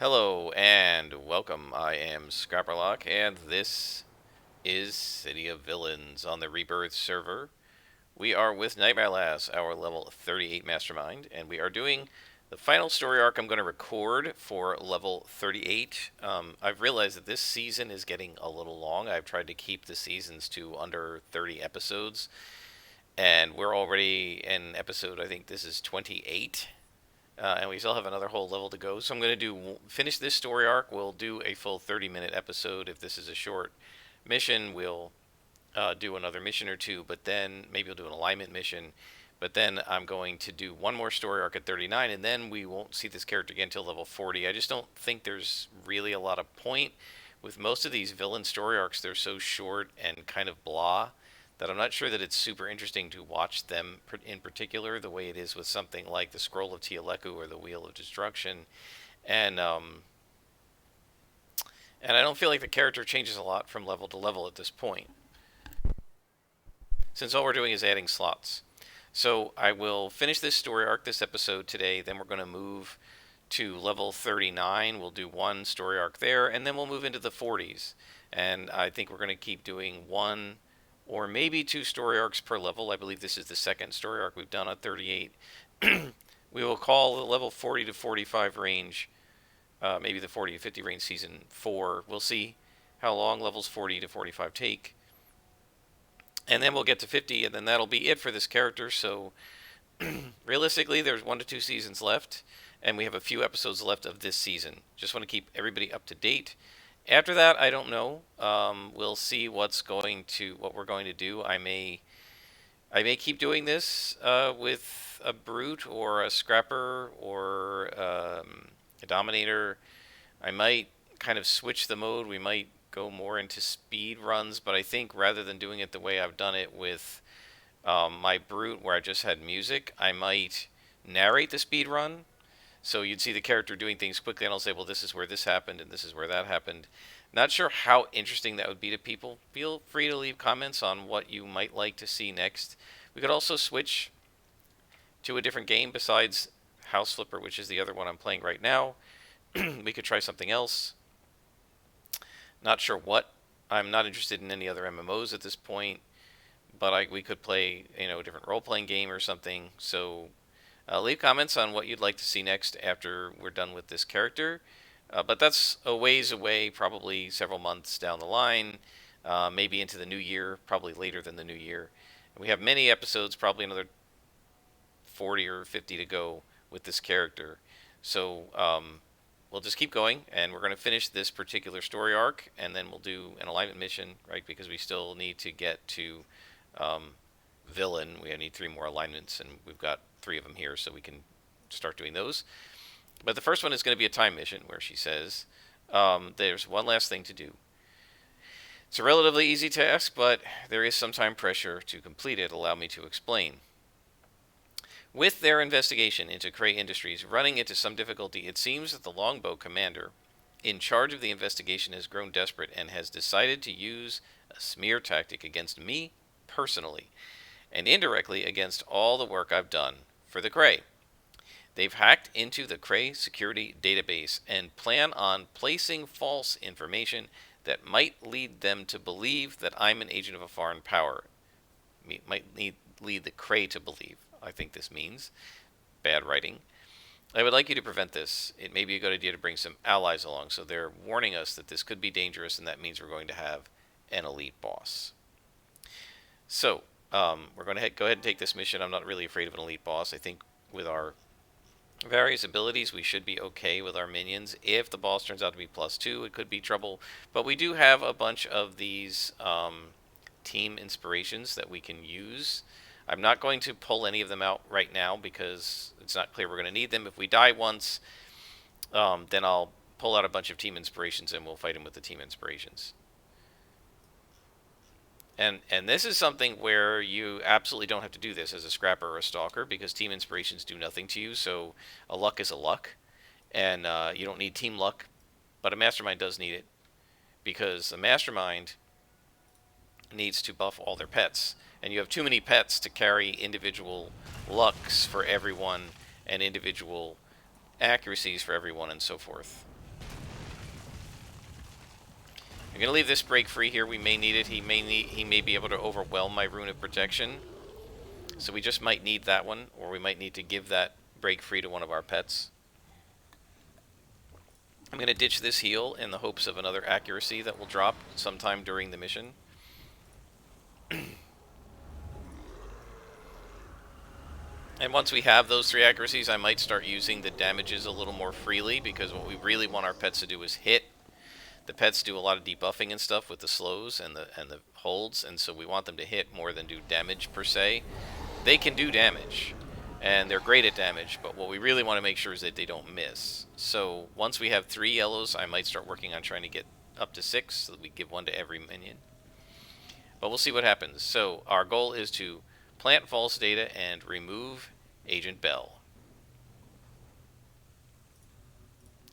Hello and welcome. I am Scrapperlock, and this is City of Villains on the Rebirth server. We are with Nightmare Lass, our level 38 Mastermind, and we are doing the final story arc I'm going to record for level 38. I've realized that this season is getting a little long. I've tried to keep the seasons to under 30 episodes, and we're already in episode, I think this is 28. And we still have another whole level to go. So I'm going to finish this story arc. We'll do a full 30-minute episode. If this is a short mission, we'll do another mission or two. But then maybe we'll do an alignment mission. But then I'm going to do one more story arc at 39, and then we won't see this character again until level 40. I just don't think there's really a lot of point with most of these villain story arcs. They're so short and kind of blah that I'm not sure that it's super interesting to watch them in particular, the way it is with something like the Scroll of Tialeku or the Wheel of Destruction, and and I don't feel like the character changes a lot from level to level at this point, since all we're doing is adding slots. So I will finish this story arc this episode today. Then we're going to move to level 39. We'll do one story arc there, and then we'll move into the 40s. And I think we're going to keep doing one or maybe two story arcs per level. I believe this is the second story arc we've done on 38. We will call the level 40 to 45 range, maybe the 40 to 50 range season 4. We'll see how long levels 40 to 45 take. And then we'll get to 50, and then that'll be it for this character. So realistically, there's 1 to 2 seasons left, and we have a few episodes left of this season. Just want to keep everybody up to date. After that, I don't know. We'll see what we're going to do. I may keep doing this with a brute or a scrapper or a dominator. I might kind of switch the mode. We might go more into speed runs, but I think rather than doing it the way I've done it with my brute, where I just had music, I might narrate the speed run. So you'd see the character doing things quickly, and I'll say, well, this is where this happened, and this is where that happened. Not sure how interesting that would be to people. Feel free to leave comments on what you might like to see next. We could also switch to a different game besides House Flipper, which is the other one I'm playing right now. We could try something else. Not sure what. I'm not interested in any other MMOs at this point, but we could play a different role-playing game or something. So leave comments on what you'd like to see next after we're done with this character. But that's a ways away, probably several months down the line, maybe into the new year, probably later than the new year. And we have many episodes, probably another 40 or 50 to go with this character. So we'll just keep going, and we're going to finish this particular story arc, and then we'll do an alignment mission, right? Because we still need to get to villain. We need 3 more alignments, and we've got 3 of them here, so we can start doing those. But the first one is going to be a time mission, where she says, there's one last thing to do. It's a relatively easy task, but there is some time pressure to complete it. Allow me to explain. With their investigation into Cray Industries running into some difficulty, it seems that the Longbow commander in charge of the investigation has grown desperate and has decided to use a smear tactic against me personally, and indirectly against all the work I've done for the Cray. They've hacked into the Cray security database and plan on placing false information that might lead them to believe that I'm an agent of a foreign power. Might lead the Cray to believe. I think this means bad writing. I would like you to prevent this. It may be a good idea to bring some allies along. So they're warning us that this could be dangerous, and that means we're going to have an elite boss. So we're going to go ahead and take this mission. I'm not really afraid of an elite boss. I think with our various abilities, we should be okay with our minions. If the boss turns out to be +2, it could be trouble. But we do have a bunch of these team inspirations that we can use. I'm not going to pull any of them out right now because it's not clear we're going to need them. If we die once, then I'll pull out a bunch of team inspirations and we'll fight him with the team inspirations. And this is something where you absolutely don't have to do this as a scrapper or a stalker, because team inspirations do nothing to you. So a luck is a luck, and you don't need team luck, but a mastermind does need it, because a mastermind needs to buff all their pets, and you have too many pets to carry individual lucks for everyone and individual accuracies for everyone and so forth. I'm gonna leave this break free here. We may need it. He may be able to overwhelm my Rune of Protection. So we just might need that one, or we might need to give that break free to one of our pets. I'm going to ditch this heal in the hopes of another accuracy that will drop sometime during the mission. And once we have those 3 accuracies, I might start using the damages a little more freely, because what we really want our pets to do is hit. The pets do a lot of debuffing and stuff with the slows and the holds, and so we want them to hit more than do damage per se. They can do damage, and they're great at damage, but what we really want to make sure is that they don't miss. So once we have 3 yellows, I might start working on trying to get up to 6, so that we give 1 to every minion. But we'll see what happens. So our goal is to plant false data and remove Agent Bell.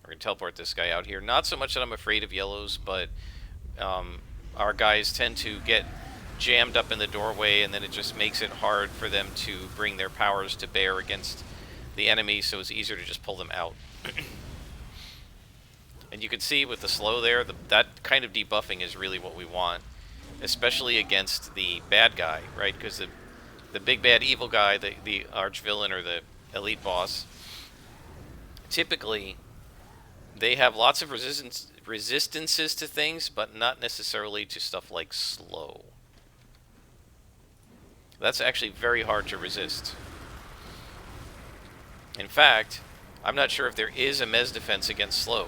We're going to teleport this guy out here. Not so much that I'm afraid of yellows, but our guys tend to get jammed up in the doorway, and then it just makes it hard for them to bring their powers to bear against the enemy, so it's easier to just pull them out. And you can see with the slow there, that kind of debuffing is really what we want, especially against the bad guy, right? Because the big bad evil guy, the arch-villain or the elite boss, typically they have lots of resistances to things, but not necessarily to stuff like slow. That's actually very hard to resist. In fact, I'm not sure if there is a Mez defense against slow.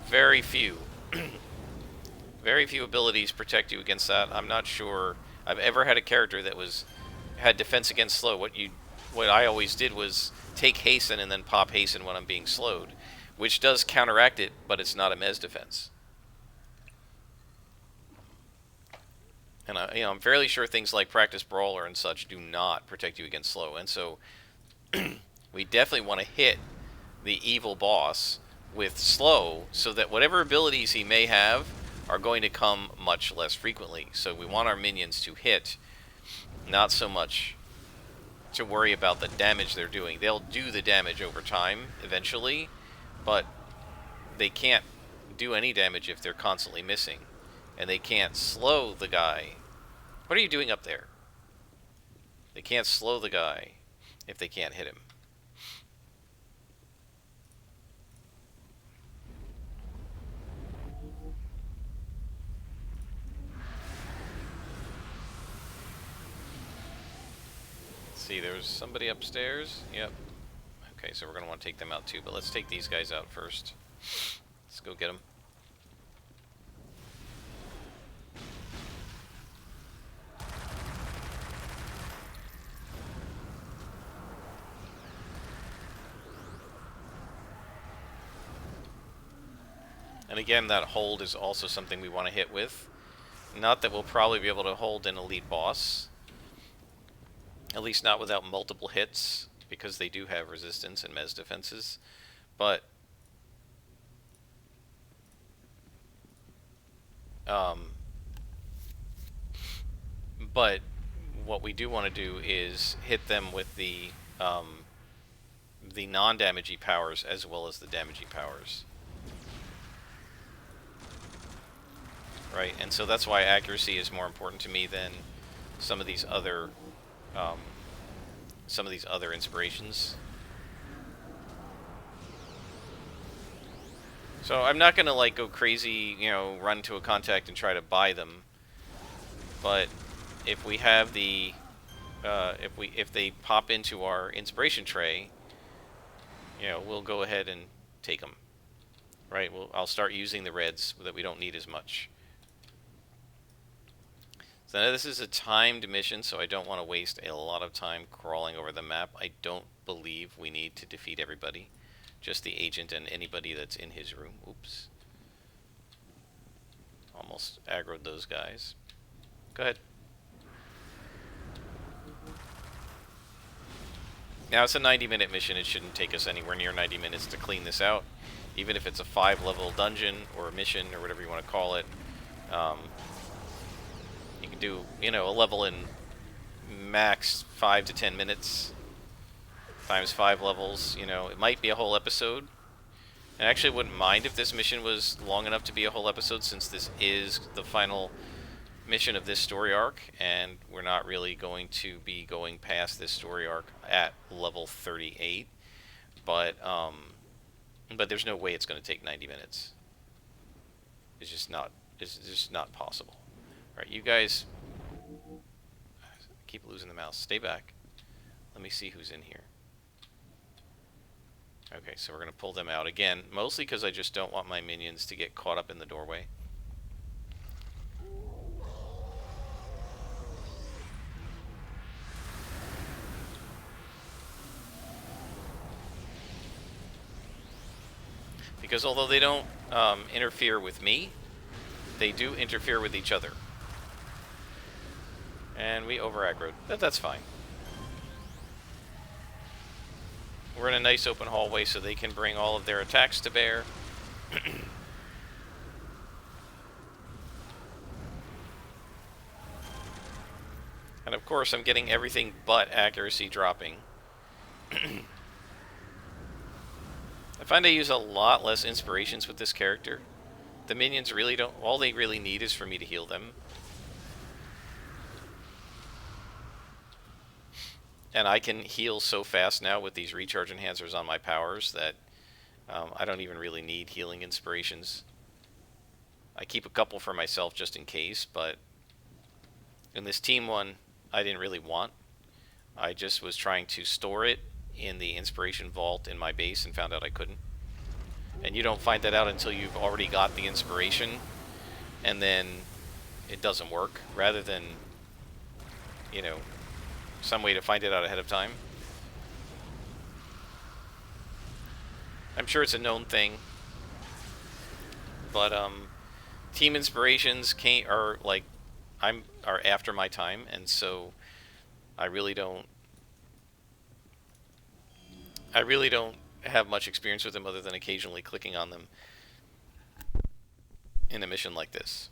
Very few. Very few abilities protect you against that. I'm not sure I've ever had a character that had defense against slow. What I always did was take hasten and then pop hasten when I'm being slowed, which does counteract it, but it's not a Mez defense. And I'm fairly sure things like Practice Brawler and such do not protect you against slow. And so we definitely want to hit the evil boss with slow, so that whatever abilities he may have are going to come much less frequently. So we want our minions to hit, not so much to worry about the damage they're doing. They'll do the damage over time, eventually, but they can't do any damage if they're constantly missing. And they can't slow the guy. What are you doing up there? They can't slow the guy if they can't hit him. Let's see, there's somebody upstairs. Yep. Okay, so we're going to want to take them out too, but let's take these guys out first. Let's go get them. And again, that hold is also something we want to hit with. Not that we'll probably be able to hold an elite boss. At least not without multiple hits, because they do have resistance and Mez defenses. But what we do want to do is hit them with the non-damagey powers as well as the damagey powers. Right, and so that's why accuracy is more important to me than some of these other inspirations. So I'm not gonna like go crazy, run to a contact and try to buy them. But if we have the, if they pop into our inspiration tray, we'll go ahead and take them. Right, I'll start using the reds that we don't need as much. So this is a timed mission, so I don't want to waste a lot of time crawling over the map. I don't believe we need to defeat everybody. Just the agent and anybody that's in his room. Oops. Almost aggroed those guys. Go ahead. Now it's a 90-minute mission. It shouldn't take us anywhere near 90 minutes to clean this out. Even if it's a 5-level dungeon or a mission or whatever you want to call it. You can do, a level in max 5 to 10 minutes times 5 levels. It might be a whole episode, And I actually wouldn't mind if this mission was long enough to be a whole episode, since this is the final mission of this story arc, and we're not really going to be going past this story arc at level 38. But there's no way it's going to take 90 minutes. It's just not. It's just not possible. All right, you guys. Keep losing the mouse. Stay back. Let me see who's in here. Okay, so we're going to pull them out again, mostly because I just don't want my minions to get caught up in the doorway. Because although they don't interfere with me, they do interfere with each other. And we over-aggroed. That's fine. We're in a nice open hallway, so they can bring all of their attacks to bear. And of course, I'm getting everything but accuracy dropping. I find I use a lot less inspirations with this character. The minions really don't... All they really need is for me to heal them. And I can heal so fast now with these recharge enhancers on my powers that I don't even really need healing inspirations. I keep a couple for myself just in case, but in this team one, I didn't really want. I just was trying to store it in the inspiration vault in my base and found out I couldn't. And you don't find that out until you've already got the inspiration, and then it doesn't work, rather than, you know, some way to find it out ahead of time. I'm sure it's a known thing, but team inspirations are after my time, and so I really don't have much experience with them other than occasionally clicking on them in a mission like this.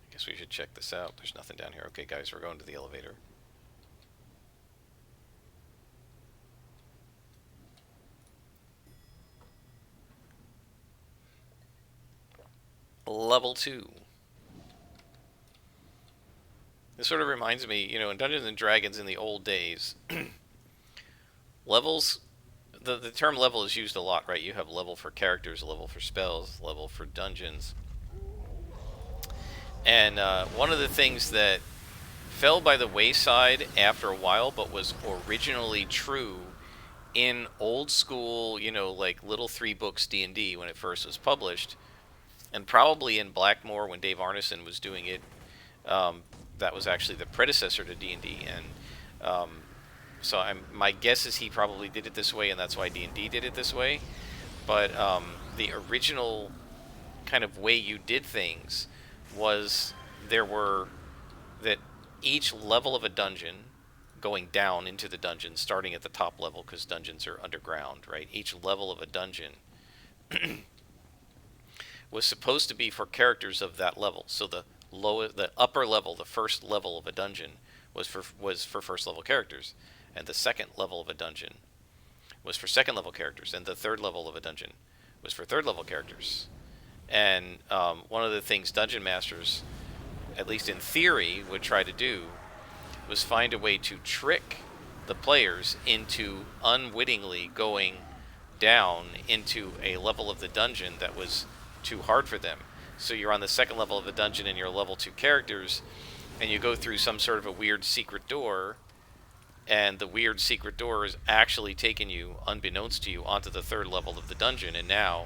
I guess we should check this out. There's nothing down here. Okay, guys, we're going to the elevator. Level 2. This sort of reminds me, you know, in Dungeons and Dragons in the old days, levels, the term level is used a lot, right? You have level for characters, level for spells, level for dungeons. And one of the things that fell by the wayside after a while, but was originally true in old school, you know, like little 3 books D&D when it first was published, and probably in Blackmore when Dave Arneson was doing it, that was actually the predecessor to D&D, and so my guess is he probably did it this way, and that's why D&D did it this way. But the original kind of way you did things was that each level of a dungeon, going down into the dungeon, starting at the top level, because dungeons are underground, right? Each level of a dungeon was supposed to be for characters of that level. So the upper level, the first level of a dungeon, was for first level characters, and the second level of a dungeon was for second level characters, and the third level of a dungeon was for third level characters. And one of the things dungeon masters, at least in theory, would try to do was find a way to trick the players into unwittingly going down into a level of the dungeon that was too hard for them. So you're on the second level of the dungeon and you're level 2 characters, and you go through some sort of a weird secret door, and the weird secret door is actually taking you, unbeknownst to you, onto the third level of the dungeon, and now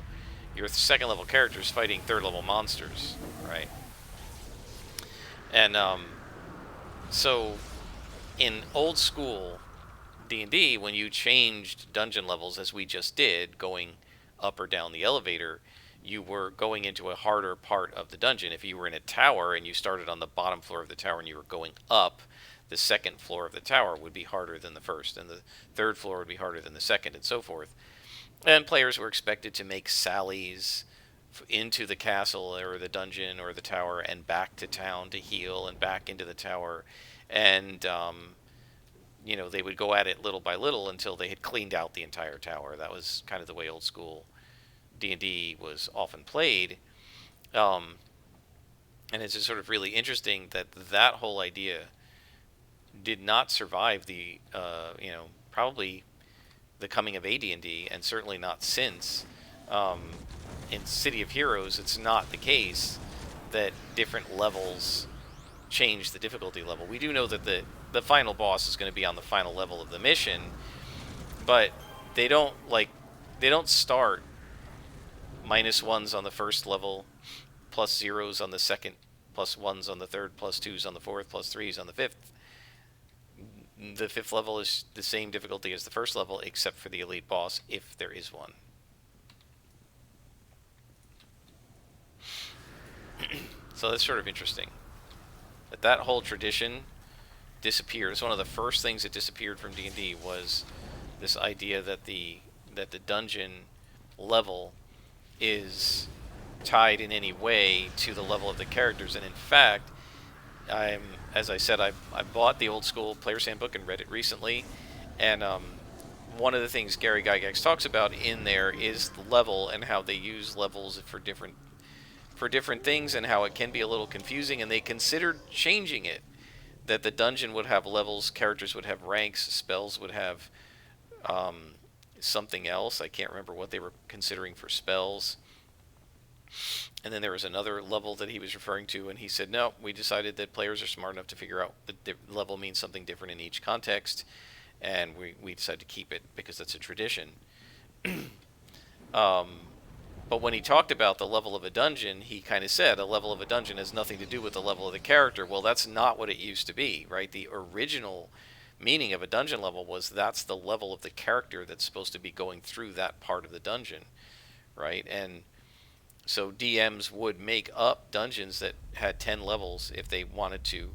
your second level characters fighting third level monsters, right? And so in old school D&D, when you changed dungeon levels, as we just did, going up or down the elevator, you were going into a harder part of the dungeon. If you were in a tower and you started on the bottom floor of the tower and you were going up, the second floor of the tower would be harder than the first, and the third floor would be harder than the second, and so forth. And players were expected to make sallies into the castle or the dungeon or the tower and back to town to heal, and back into the tower. And they would go at it little by little until they had cleaned out the entire tower. That was kind of the way old school D&D was often played. Um, and it's just sort of really interesting that that whole idea did not survive the, probably the coming of AD&D, and certainly not since. Um, in City of Heroes, it's not the case that different levels change the difficulty level. We do know that the final boss is going to be on the final level of the mission, but they don't start -1s on the first level, +0s on the second, +1s on the third, +2s on the fourth, +3s on the fifth. The fifth level is the same difficulty as the first level, except for the elite boss, if there is one. So that's sort of interesting. That whole tradition disappeared. It's one of the first things that disappeared from D&D was this idea that the dungeon level is tied in any way to the level of the characters. And in fact, as I said, I bought the old school Player's Handbook and read it recently, and one of the things Gary Gygax talks about in there is the level and how they use levels for different things, and how it can be a little confusing, and they considered changing it, that the dungeon would have levels, characters would have ranks, spells would have something else. I can't remember what they were considering for spells. And then there was another level that he was referring to, and he said, no, we decided that players are smart enough to figure out that the level means something different in each context, and we decided to keep it because that's a tradition. But when he talked about the level of a dungeon, he kind of said a level of a dungeon has nothing to do with the level of the character. Well, that's not what it used to be, right? The original meaning of a dungeon level was that's the level of the character that's supposed to be going through that part of the dungeon, right? And so DMs would make up dungeons that had 10 levels if they wanted to,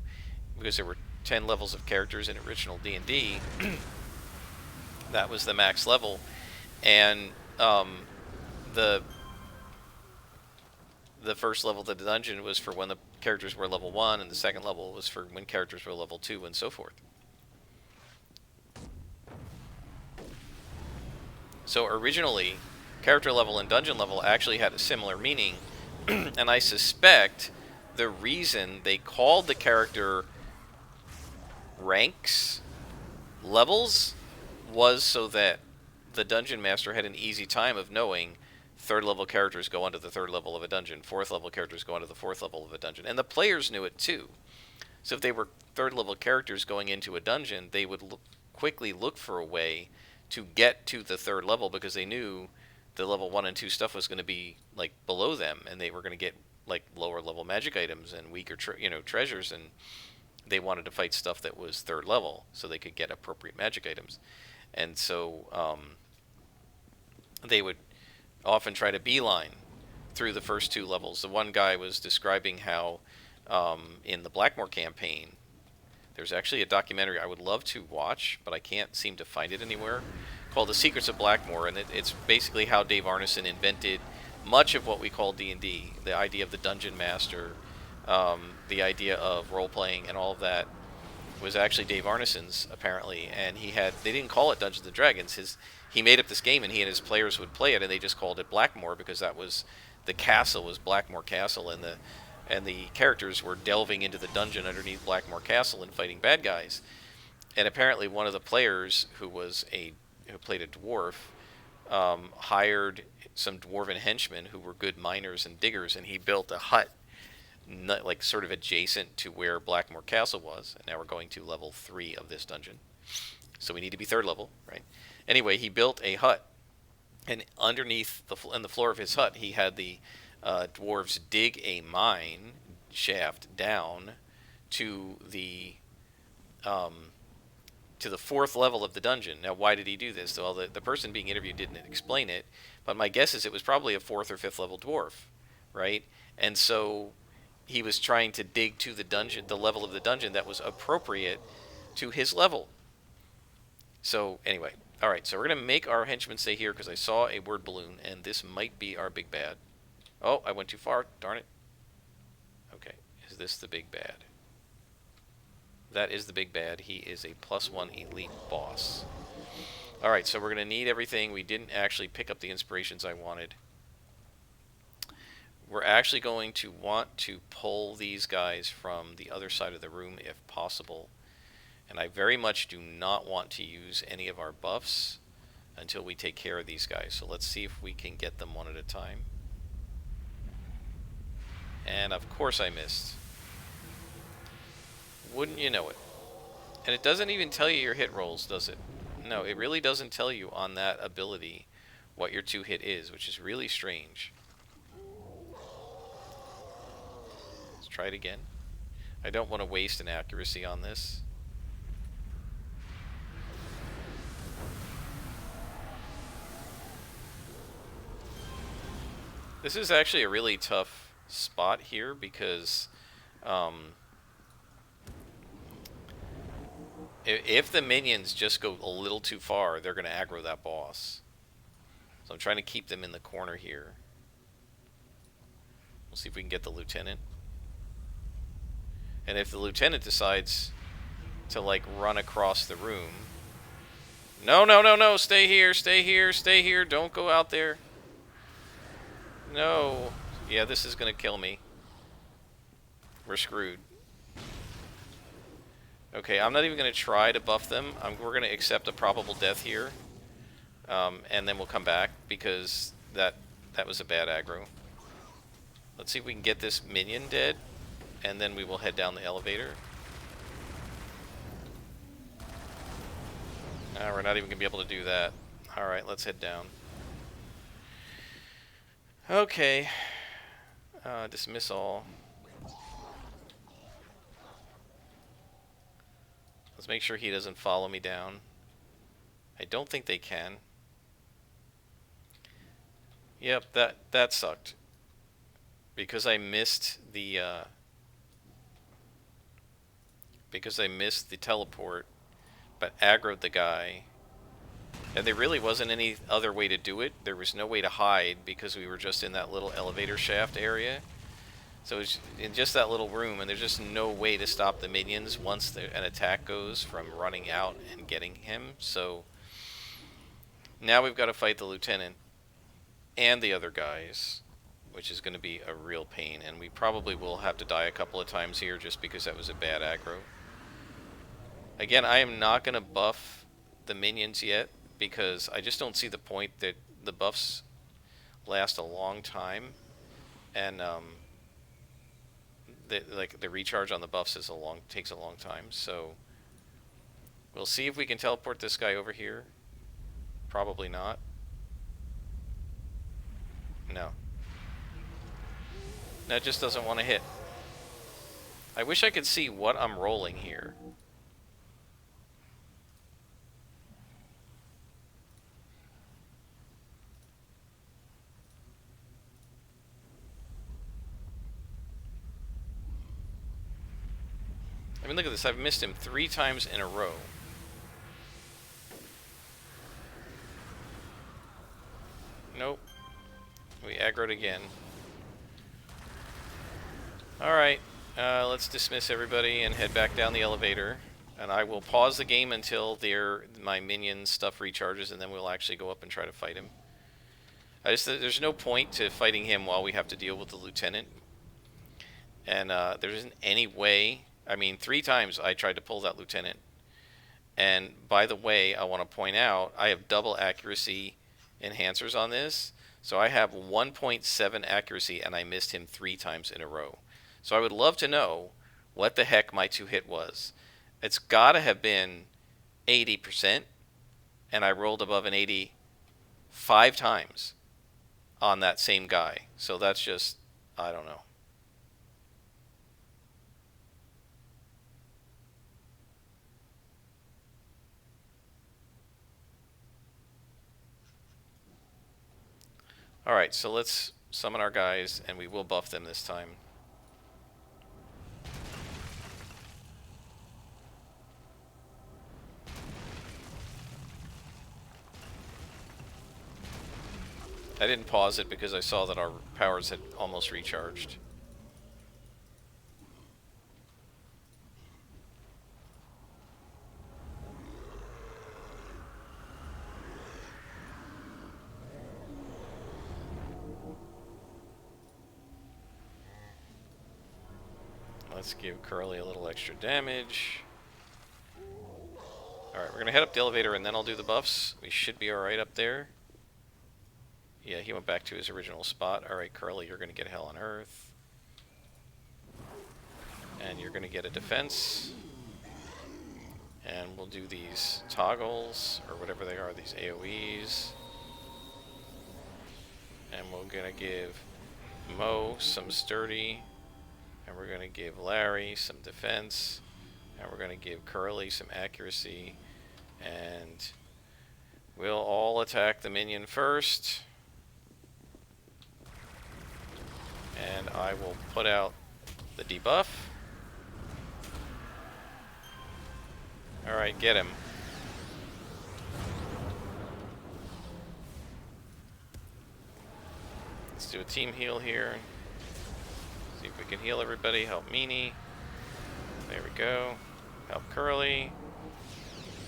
because there were 10 levels of characters in original D&D. That was the max level. And the first level of the dungeon was for when the characters were level 1, and the second level was for when characters were level 2, and so forth. So originally, character level and dungeon level actually had a similar meaning, and I suspect the reason they called the character ranks, levels, was so that the dungeon master had an easy time of knowing third level characters go onto the third level of a dungeon, fourth level characters go onto the fourth level of a dungeon, and the players knew it too. So if they were third level characters going into a dungeon, they would quickly look for a way to get to the third level, because they knew the level 1 and 2 stuff was going to be like below them, and they were going to get like lower level magic items and weaker treasures, and they wanted to fight stuff that was third level so they could get appropriate magic items. And so they would often try to beeline through the first 2 levels. The one guy was describing how in the Blackmore campaign, there's actually a documentary I would love to watch, but I can't seem to find it anywhere, called The Secrets of Blackmore, and it's basically how Dave Arneson invented much of what we call D&D, the idea of the dungeon master, the idea of role-playing, and all of that was actually Dave Arneson's, apparently, and they didn't call it Dungeons & Dragons. He made up this game, and he and his players would play it, and they just called it Blackmore, because that was, the castle was Blackmore Castle, and the characters were delving into the dungeon underneath Blackmore Castle and fighting bad guys. And apparently one of the players, who played a dwarf, hired some dwarven henchmen who were good miners and diggers, and he built a hut like sort of adjacent to where Blackmore Castle was. And now we're going to level 3 of this dungeon, so we need to be third level, right? Anyway, he built a hut, and underneath in the floor of his hut, he had the dwarves dig a mine shaft down to the 4th level of the dungeon. Now, why did he do this? Well, the person being interviewed didn't explain it, but my guess is it was probably a 4th or 5th level dwarf, right? And so he was trying to dig to the level of the dungeon that was appropriate to his level. So anyway, all right, so we're going to make our henchmen stay here, because I saw a word balloon, and this might be our big bad. Oh, I went too far. Darn it. Okay, is this the big bad? That is the big bad. He is a +1 elite boss. Alright, so we're going to need everything. We didn't actually pick up the inspirations I wanted. We're actually going to want to pull these guys from the other side of the room if possible. And I very much do not want to use any of our buffs until we take care of these guys. So let's see if we can get them one at a time. And of course I missed. Wouldn't you know it? And it doesn't even tell you your hit rolls, does it? No, it really doesn't tell you on that ability what your 2-hit is, which is really strange. Let's try it again. I don't want to waste an accuracy on this. This is actually a really tough spot here because if the minions just go a little too far, they're going to aggro that boss. So I'm trying to keep them in the corner here. We'll see if we can get the lieutenant. And if the lieutenant decides to, like, run across the room... No, no, no, no! Stay here, stay here, stay here! Don't go out there! No! Yeah, this is gonna kill me. We're screwed. Okay, I'm not even gonna try to buff them. We're gonna accept a probable death here. And then we'll come back, because that was a bad aggro. Let's see if we can get this minion dead, and then we will head down the elevator. We're not even going to be able to do that. Alright, let's head down. Okay. Dismiss all. Let's make sure he doesn't follow me down. I don't think they can. Yep, that sucked. Because I missed the teleport, but aggroed the guy. And there really wasn't any other way to do it. There was no way to hide because we were just in that little elevator shaft area. So it's in just that little room, and there's just no way to stop the minions once an attack goes from running out and getting him. So now we've got to fight the lieutenant and the other guys, which is going to be a real pain. And we probably will have to die a couple of times here just because that was a bad aggro. Again, I am not going to buff the minions yet because I just don't see the point. That the buffs last a long time, and the recharge on the buffs takes a long time. So we'll see if we can teleport this guy over here. Probably not. No. That just doesn't want to hit. I wish I could see what I'm rolling here. I mean, look at this. I've missed him 3 times in a row. Nope. We aggroed again. Alright. Let's dismiss everybody and head back down the elevator. And I will pause the game until my minion stuff recharges, and then we'll actually go up and try to fight him. There's no point to fighting him while we have to deal with the lieutenant. And there isn't any way... I mean, 3 times I tried to pull that lieutenant. And by the way, I want to point out, I have double accuracy enhancers on this. So I have 1.7 accuracy, and I missed him 3 times in a row. So I would love to know what the heck my 2-hit was. It's got to have been 80%, and I rolled above an 80 5 times on that same guy. So that's just, I don't know. Alright, so let's summon our guys, and we will buff them this time. I didn't pause it because I saw that our powers had almost recharged. Let's give Curly a little extra damage. Alright, we're going to head up the elevator and then I'll do the buffs. We should be alright up there. Yeah, he went back to his original spot. Alright, Curly, you're going to get Hell on Earth. And you're going to get a defense. And we'll do these toggles, or whatever they are, these AoEs. And we're going to give Mo some sturdy. And we're going to give Larry some defense. And we're going to give Curly some accuracy. And we'll all attack the minion first. And I will put out the debuff. Alright, get him. Let's do a team heal here. See if we can heal everybody. Help Meanie. There we go. Help Curly.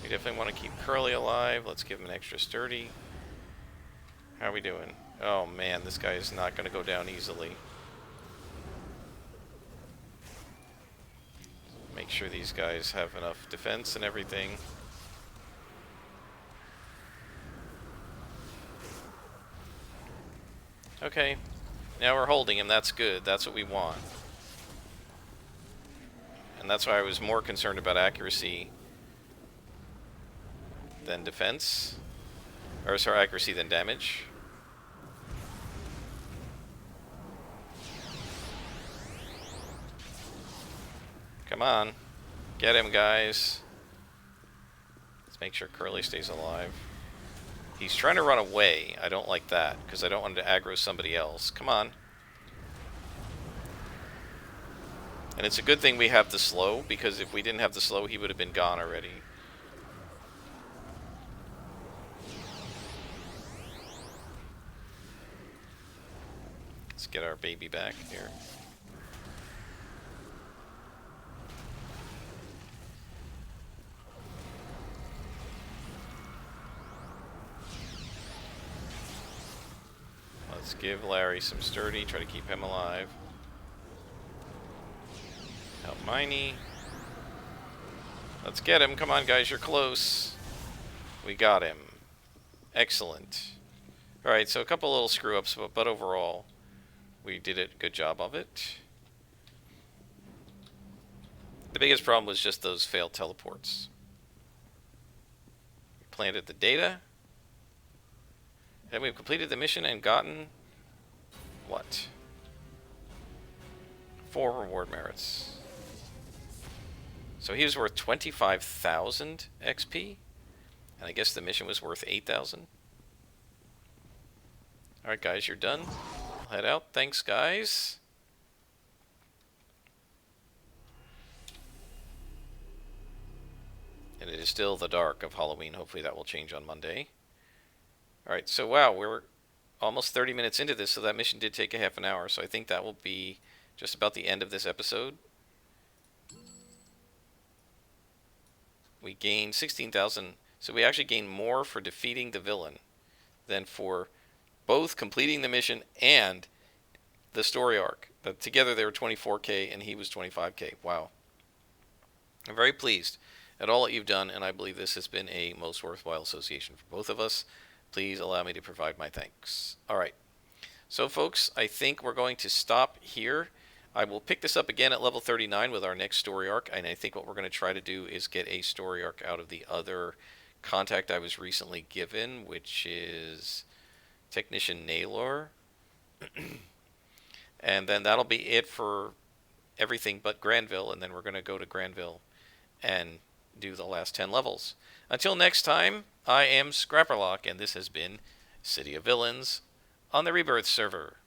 We definitely want to keep Curly alive. Let's give him an extra sturdy. How are we doing? Oh man, this guy is not going to go down easily. Make sure these guys have enough defense and everything. Okay, now we're holding him. That's good. That's what we want. And that's why I was more concerned about accuracy than defense. Or sorry, accuracy than damage. Come on. Get him, guys. Let's make sure Curly stays alive. He's trying to run away. I don't like that, because I don't want him to aggro somebody else. Come on. And it's a good thing we have the slow, because if we didn't have the slow, he would have been gone already. Let's get our baby back here. Let's give Larry some sturdy, try to keep him alive. Help Miney. Let's get him. Come on, guys, you're close. We got him. Excellent. Alright, so a couple little screw-ups, but overall, we did a good job of it. The biggest problem was just those failed teleports. We planted the data. And we've completed the mission and gotten... what? 4 reward merits. So he was worth 25,000 XP. And I guess the mission was worth 8,000. Alright guys, you're done. I'll head out. Thanks guys. And it is still the dark of Halloween. Hopefully that will change on Monday. Alright, so wow, we're almost 30 minutes into this, so that mission did take a half an hour, so I think that will be just about the end of this episode. We gained 16,000, so we actually gained more for defeating the villain than for both completing the mission and the story arc. Together they were 24k and he was 25k. Wow. I'm very pleased at all that you've done, and I believe this has been a most worthwhile association for both of us. Please allow me to provide my thanks. Alright, so folks, I think we're going to stop here. I will pick this up again at level 39 with our next story arc, and I think what we're going to try to do is get a story arc out of the other contact I was recently given, which is Technician Naylor. And then that'll be it for everything but Granville, and then we're going to go to Granville and do the last 10 levels. Until next time, I am Scrapperlock, and this has been City of Villains on the Rebirth server.